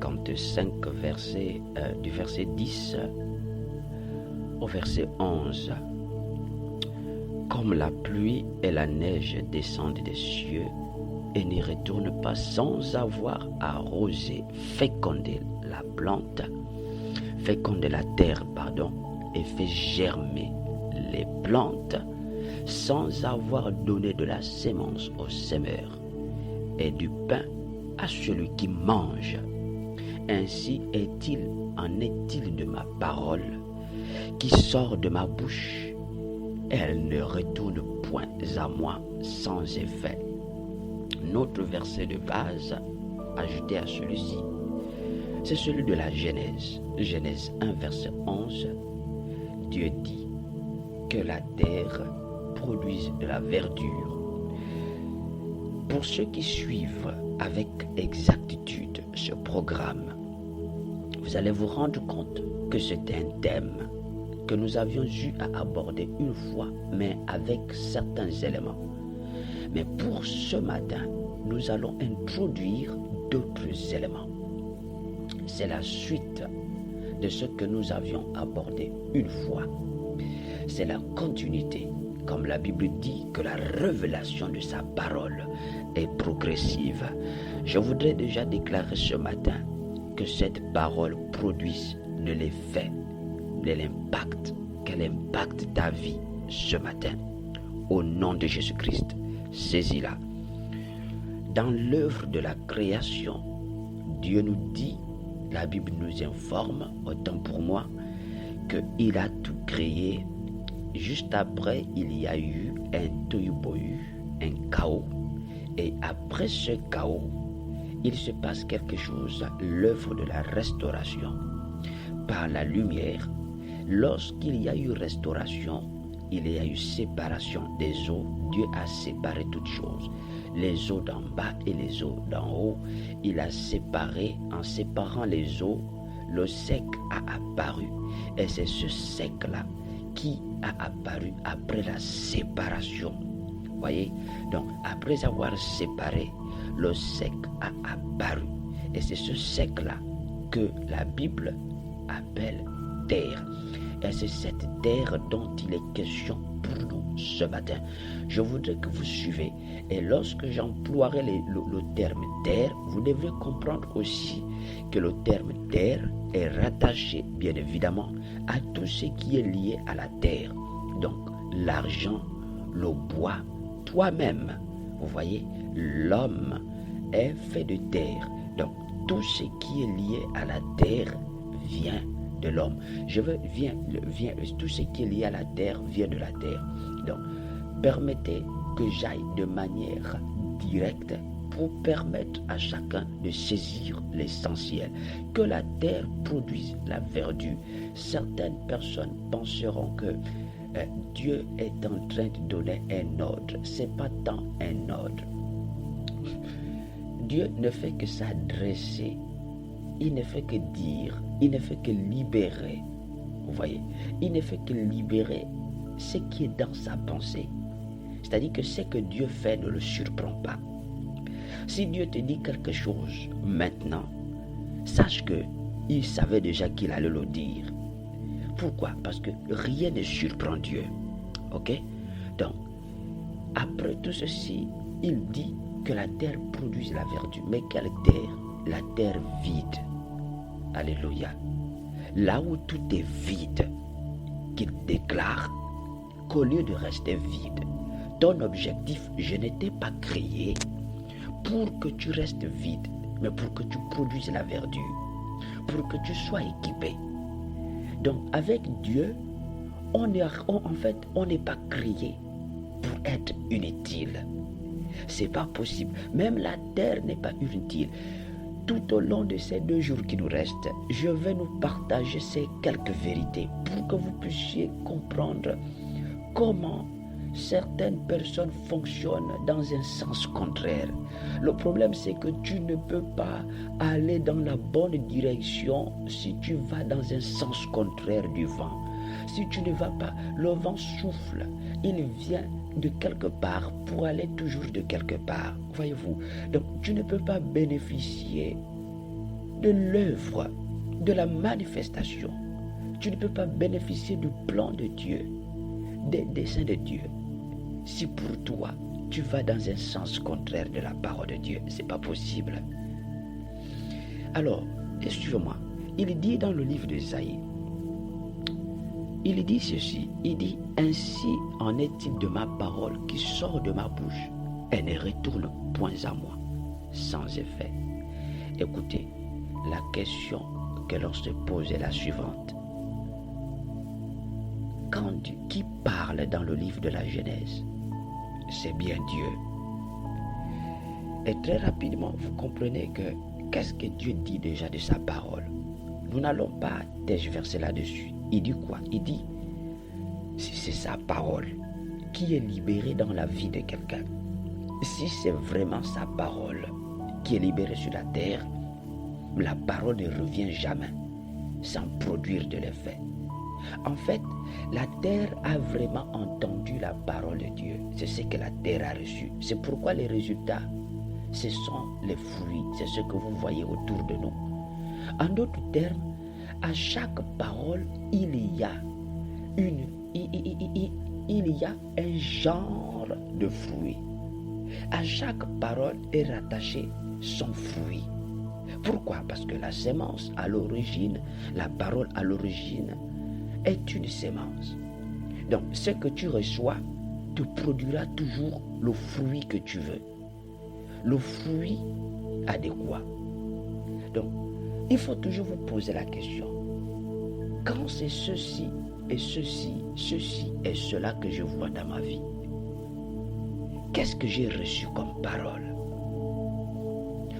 55, du verset 10 au verset 11. Comme la pluie et la neige descendent des cieux et n'y retournent pas sans avoir arrosé, fécondé la plante, fécondé la terre, et fait germer les plantes, sans avoir donné de la sémence au semeur et du pain à celui qui mange. Ainsi en est-il de ma parole qui sort de ma bouche. Elle ne retourne point à moi sans effet. Notre verset de base, ajouté à celui-ci, c'est celui de la Genèse. Genèse 1, verset 11. Dieu dit que la terre produise de la verdure. Pour ceux qui suivent avec exactitude ce programme, vous allez vous rendre compte que c'est un thème que nous avions eu à aborder une fois, mais avec certains éléments. Mais pour ce matin, nous allons introduire d'autres éléments. C'est la suite de ce que nous avions abordé une fois. C'est la continuité. Comme la Bible dit que la révélation de sa parole est progressive. Je voudrais déjà déclarer ce matin que cette parole produise de l'effet, de l'impact, qu'elle impacte ta vie ce matin. Au nom de Jésus-Christ, saisis-la. Dans l'œuvre de la création, Dieu nous dit, la Bible nous informe, autant pour moi, qu'il a tout créé. Juste après, il y a eu un tohu-bohu, un chaos. Et après ce chaos, il se passe quelque chose, l'œuvre de la restauration. Par la lumière, lorsqu'il y a eu restauration, il y a eu séparation des eaux. Dieu a séparé toutes choses. Les eaux d'en bas et les eaux d'en haut. Il a séparé, en séparant les eaux, le sec a apparu. Et c'est ce sec-là qui a apparu après la séparation. Voyez? Donc, après avoir séparé, le sec a apparu. Et c'est ce sec-là que la Bible appelle terre. Et c'est cette terre dont il est question pour nous ce matin. Je voudrais que vous suivez. Et lorsque j'emploierai le terme terre, vous devrez comprendre aussi que le terme terre est rattaché, bien évidemment, à tout ce qui est lié à la terre. Donc, l'argent, le bois, toi-même. Vous voyez, l'homme est fait de terre. Donc, tout ce qui est lié à la terre vient de l'homme. Tout ce qui est lié à la terre vient de la terre. Donc, permettez que j'aille de manière directe pour permettre à chacun de saisir l'essentiel. Que la terre produise la verdure. Certaines personnes penseront que Dieu est en train de donner un ordre. Ce n'est pas tant un ordre. Dieu ne fait que s'adresser. Il ne fait que dire. Il ne fait que libérer. Vous voyez? Il ne fait que libérer ce qui est dans sa pensée. C'est-à-dire que ce que Dieu fait ne le surprend pas. Si Dieu te dit quelque chose maintenant, sache qu'il savait déjà qu'il allait le dire. Pourquoi? Parce que rien ne surprend Dieu. Ok? Donc, après tout ceci, il dit que la terre produise la verdure. Mais quelle terre? La terre vide. Alléluia. Là où tout est vide, qu'il déclare qu'au lieu de rester vide, ton objectif, je n'étais pas créé pour que tu restes vide, mais pour que tu produises la verdure, pour que tu sois équipé. Donc avec Dieu, on n'est pas créé pour être inutile. C'est pas possible. Même la terre n'est pas inutile. Tout au long de ces 2 jours qui nous restent, je vais nous partager ces quelques vérités pour que vous puissiez comprendre comment certaines personnes fonctionnent dans un sens contraire. Le problème, c'est que tu ne peux pas aller dans la bonne direction si tu vas dans un sens contraire du vent. Si tu ne vas pas, le vent souffle, il vient de quelque part pour aller toujours de quelque part. Voyez-vous? Donc, tu ne peux pas bénéficier de l'œuvre, de la manifestation. Tu ne peux pas bénéficier du plan de Dieu, des desseins de Dieu, si pour toi, tu vas dans un sens contraire de la parole de Dieu. Ce n'est pas possible. Alors, suivez-moi. Il dit dans le livre d'Ésaïe, il dit ceci, il dit, ainsi en est-il de ma parole qui sort de ma bouche, elle ne retourne point à moi, sans effet. Écoutez, la question que l'on se pose est la suivante. Qui parle dans le livre de la Genèse? C'est bien Dieu. Et très rapidement, vous comprenez que qu'est-ce que Dieu dit déjà de sa parole? Nous n'allons pas tergiverser là-dessus. Il dit quoi? Il dit, si c'est sa parole qui est libérée dans la vie de quelqu'un, si c'est vraiment sa parole qui est libérée sur la terre, la parole ne revient jamais sans produire de l'effet. En fait, la terre a vraiment entendu la parole de Dieu. C'est ce que la terre a reçu. C'est pourquoi les résultats, ce sont les fruits. C'est ce que vous voyez autour de nous. En d'autres termes, à chaque parole, il y a un genre de fruit. À chaque parole est rattaché son fruit. Pourquoi? Parce que la sémence à l'origine, la parole à l'origine est une sémence. Donc, ce que tu reçois te produira toujours le fruit que tu veux. Le fruit adéquat. Donc, il faut toujours vous poser la question. Quand c'est ceci et ceci et cela que je vois dans ma vie, qu'est-ce que j'ai reçu comme parole?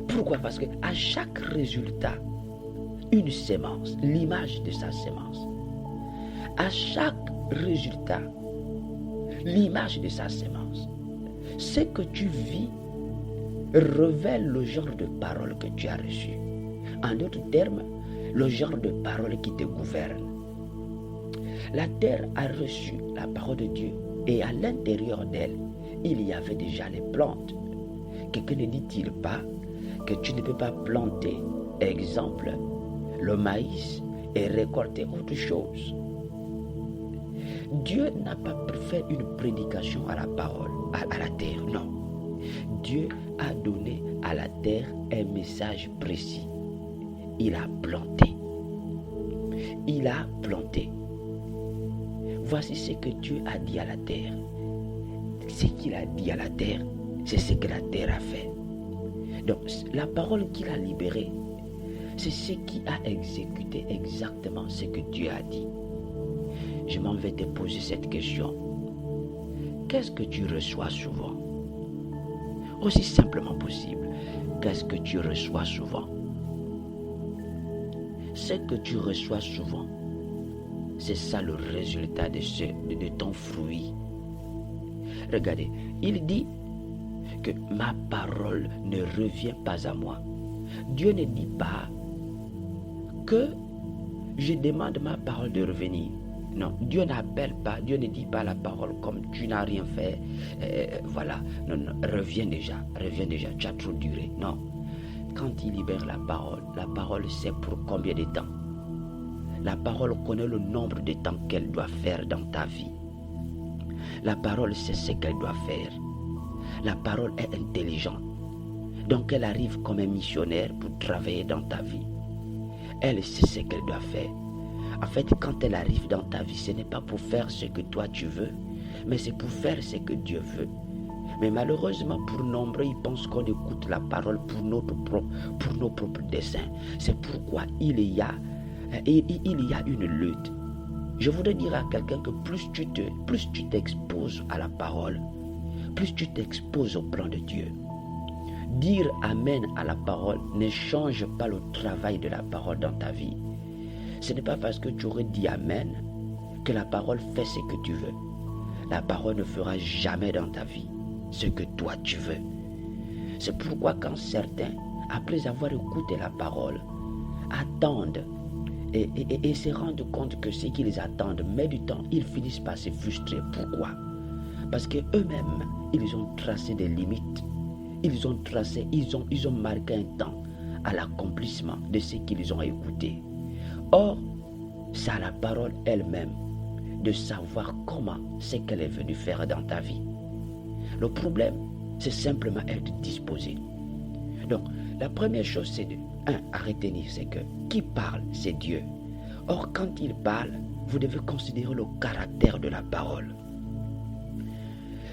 Pourquoi? Parce qu'à chaque résultat, une sémence, l'image de sa sémence. À chaque résultat, l'image de sa sémence. Ce que tu vis révèle le genre de parole que tu as reçu. En d'autres termes, le genre de parole qui te gouverne. La terre a reçu la parole de Dieu et à l'intérieur d'elle, il y avait déjà les plantes. Quelqu'un ne dit-il pas que tu ne peux pas planter, exemple, le maïs et récolter autre chose? Dieu n'a pas fait une prédication à la parole, à la terre, non. Dieu a donné à la terre un message précis. Il a planté. Il a planté. Voici ce que Dieu a dit à la terre. Ce qu'il a dit à la terre, c'est ce que la terre a fait. Donc, la parole qu'il a libérée, c'est ce qui a exécuté exactement ce que Dieu a dit. Je m'en vais te poser cette question. Qu'est-ce que tu reçois souvent? Aussi simplement possible. Qu'est-ce que tu reçois souvent? Ce que tu reçois souvent, c'est ça le résultat de ton fruit. Regardez, il dit que ma parole ne revient pas à moi. Dieu ne dit pas que je demande ma parole de revenir. Non, Dieu n'appelle pas, Dieu ne dit pas la parole comme tu n'as rien fait. Voilà, non, reviens déjà, tu as trop duré. Non, quand il libère la parole c'est pour combien de temps? La parole connaît le nombre de temps qu'elle doit faire dans ta vie. La parole sait ce qu'elle doit faire. La parole est intelligente. Donc elle arrive comme un missionnaire pour travailler dans ta vie. Elle sait ce qu'elle doit faire. En fait, quand elle arrive dans ta vie, ce n'est pas pour faire ce que toi tu veux, mais c'est pour faire ce que Dieu veut. Mais malheureusement, pour nombreux, ils pensent qu'on écoute la parole pour nos propres desseins. C'est pourquoi il y a une lutte. Je voudrais dire à quelqu'un que plus tu t'exposes à la parole, plus tu t'exposes au plan de Dieu. Dire Amen à la parole ne change pas le travail de la parole dans ta vie. Ce n'est pas parce que tu aurais dit Amen que la parole fait ce que tu veux. La parole ne fera jamais dans ta vie ce que toi tu veux. C'est pourquoi quand certains, après avoir écouté la parole, attendent et se rendent compte que ce qu'ils attendent met du temps, ils finissent par se frustrer. Pourquoi? Parce qu'eux-mêmes, ils ont tracé des limites. Ils ont marqué un temps à l'accomplissement de ce qu'ils ont écouté. Or, c'est à la parole elle-même de savoir comment c'est qu'elle est venue faire dans ta vie. Le problème, c'est simplement être disposé. Donc, la première chose, c'est à retenir, c'est que qui parle, c'est Dieu. Or, quand il parle, vous devez considérer le caractère de la parole.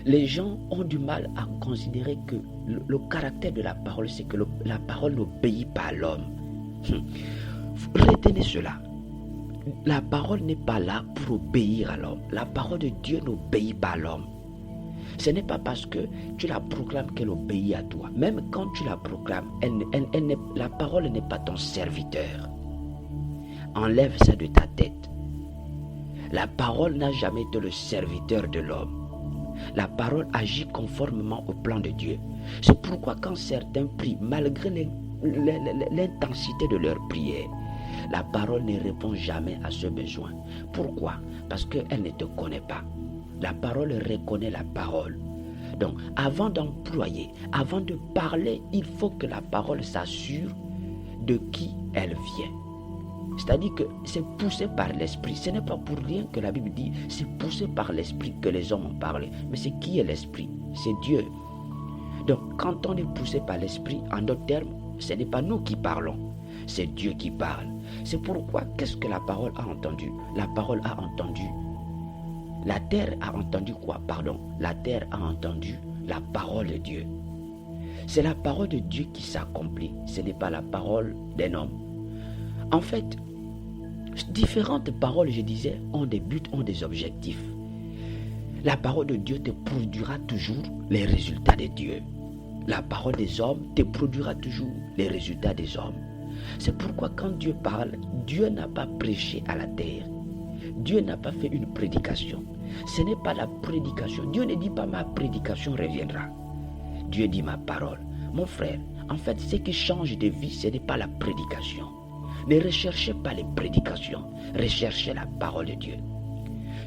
Les gens ont du mal à considérer que le caractère de la parole, c'est que la parole n'obéit pas à l'homme. Retenez cela. La parole n'est pas là pour obéir à l'homme. La parole de Dieu n'obéit pas à l'homme. Ce n'est pas parce que tu la proclames qu'elle obéit à toi. Même quand tu la proclames, la parole n'est pas ton serviteur. Enlève ça de ta tête. La parole n'a jamais été le serviteur de l'homme. La parole agit conformément au plan de Dieu. C'est pourquoi quand certains prient, malgré l'intensité de leur prière, la parole ne répond jamais à ce besoin. Pourquoi? Parce qu'elle ne te connaît pas. La parole reconnaît la parole. Donc, avant d'employer, avant de parler, il faut que la parole s'assure de qui elle vient. C'est-à-dire que c'est poussé par l'esprit. Ce n'est pas pour rien que la Bible dit c'est poussé par l'esprit que les hommes ont parlé. Mais c'est qui est l'esprit? C'est Dieu. Donc, quand on est poussé par l'esprit, en d'autres termes, ce n'est pas nous qui parlons, c'est Dieu qui parle. C'est pourquoi, qu'est-ce que la parole a entendu? La parole a entendu. La terre a entendu quoi? Pardon. La terre a entendu la parole de Dieu. C'est la parole de Dieu qui s'accomplit. Ce n'est pas la parole d'un homme. En fait, différentes paroles, je disais, ont des buts, ont des objectifs. La parole de Dieu te produira toujours les résultats de Dieu. La parole des hommes te produira toujours les résultats des hommes. C'est pourquoi quand Dieu parle, Dieu n'a pas prêché à la terre. Dieu n'a pas fait une prédication. Ce n'est pas la prédication. Dieu ne dit pas ma prédication reviendra. Dieu dit ma parole. Mon frère, en fait, ce qui change de vie, ce n'est pas la prédication. Ne recherchez pas les prédications. Recherchez la parole de Dieu.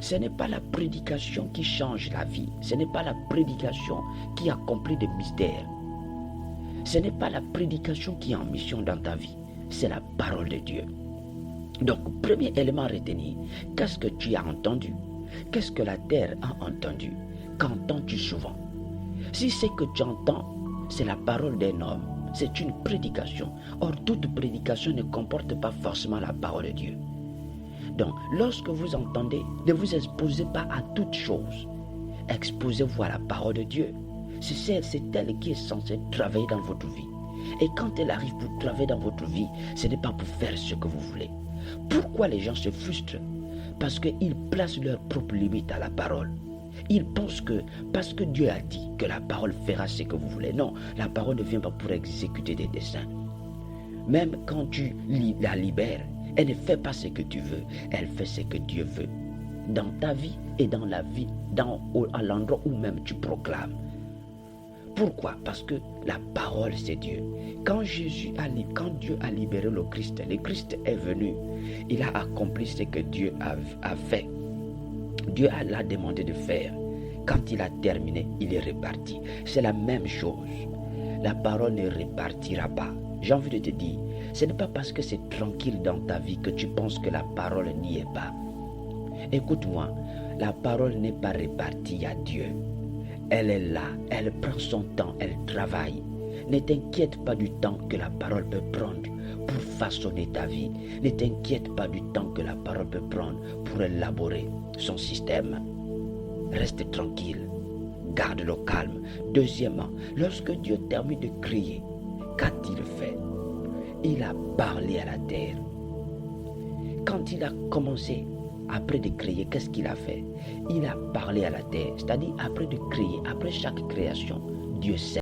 Ce n'est pas la prédication qui change la vie. Ce n'est pas la prédication qui accomplit des mystères. Ce n'est pas la prédication qui est en mission dans ta vie. C'est la parole de Dieu. Donc, premier élément à retenir, qu'est-ce que tu as entendu? Qu'est-ce que la terre a entendu? Qu'entends-tu souvent? Si ce que tu entends, c'est la parole d'un homme, c'est une prédication. Or, toute prédication ne comporte pas forcément la parole de Dieu. Donc, lorsque vous entendez, ne vous exposez pas à toute chose. Exposez-vous à la parole de Dieu. C'est elle qui est censée travailler dans votre vie. Et quand elle arrive pour travailler dans votre vie, ce n'est pas pour faire ce que vous voulez. Pourquoi les gens se frustrent? Parce qu'ils placent leurs propres limites à la parole. Ils pensent que parce que Dieu a dit que la parole fera ce que vous voulez. Non, la parole ne vient pas pour exécuter des desseins. Même quand tu la libères, elle ne fait pas ce que tu veux, elle fait ce que Dieu veut. Dans ta vie et dans la vie, à l'endroit où même tu proclames. Pourquoi? Parce que la parole c'est Dieu. Quand Dieu a libéré le Christ est venu. Il a accompli ce que Dieu a fait. Dieu l'a demandé de faire. Quand il a terminé, il est reparti. C'est la même chose. La parole ne repartira pas. J'ai envie de te dire, ce n'est pas parce que c'est tranquille dans ta vie que tu penses que la parole n'y est pas. Écoute-moi, la parole n'est pas répartie à Dieu. Elle est là, elle prend son temps, elle travaille. Ne t'inquiète pas du temps que la parole peut prendre pour façonner ta vie. Ne t'inquiète pas du temps que la parole peut prendre pour élaborer son système. Reste tranquille, garde le calme. Deuxièmement, lorsque Dieu termine de crier, qu'a-t-il fait? Il a parlé à la terre. Quand il a commencé, après de créer, qu'est-ce qu'il a fait? Il a parlé à la terre. C'est-à-dire, après de créer, après chaque création, Dieu sait.